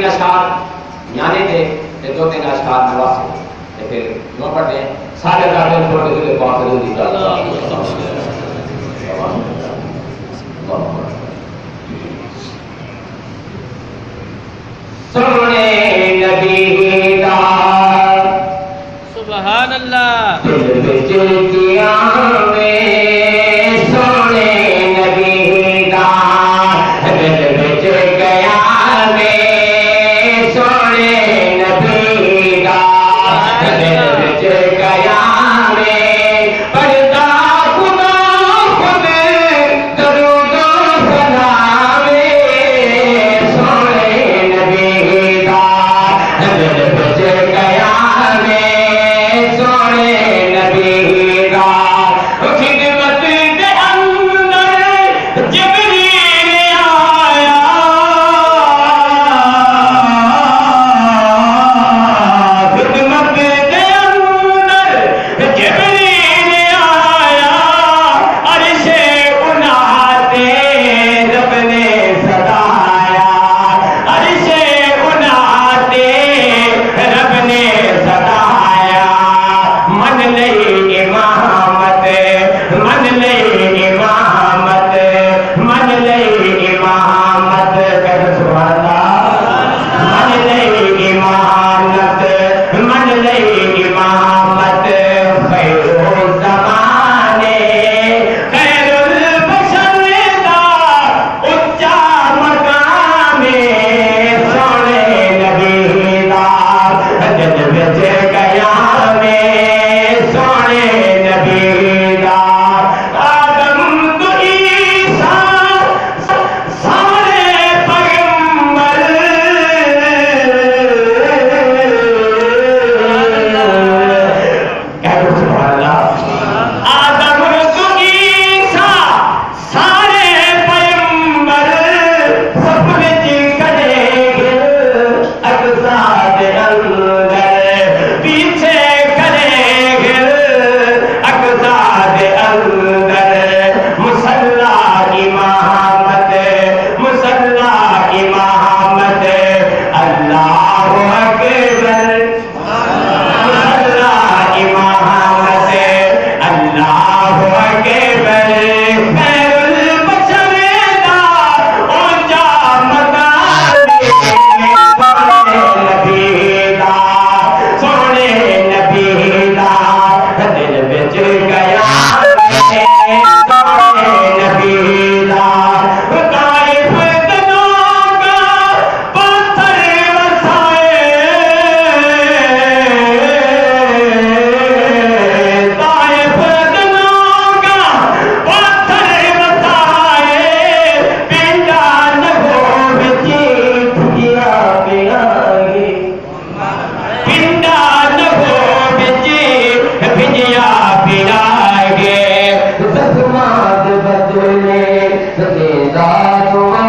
اشعار یعنی تھے دو تین اشعار نواسے پھر نو پڑھتے ہیں سارے راتیں چھوڑ کے پاک حضور کی سونے نبی دا سبحان اللہ دل وچ کیا میں سونے نبی دا دل وچ گیا میں سونے نبی دا دل وچ گیا میں پڑھتا خدا خود درود و سلام سونے نبی دا دل وچ گیا میں سونے نبی دا خدمت دے اندر جبریل آیا خدمت دے اندر جبریل آیا عرش اناتے رب نے سدایا عرش اناتے رب نے سدایا من لئی امامت من لئی امامت من لئی امامت کر سوالا من لئی امامت من لئی امامت خیر الزمانے خیر البشر دا اچا مقام سونے نبی دا دل وچ گیا میں سونے نبی دا آدم تو عیسیٰ سارے پیغمبر کہہ دو سبحان اللہ آدم تو عیسیٰ سارے پیغمبر سب وچ کھڑے گل اقصا دے اندر پیچھے کھڑے گل اقصا دے اندر مصلا امامت مصلا امامت اللہ اکبر مصلا امامت اللہ اکبر خیر البشر دا اونچا مقام نبی دا سونے نبی دا دل وچ گیا سونے نبی دا طائف دنوں کا پتھر وسائے طائف دنوں کا پتھر وسائے پنڈا نگو بچی گیا گیا پنڈا نگو بچی بھجیا پھرا گے زخمات بدلے دیدار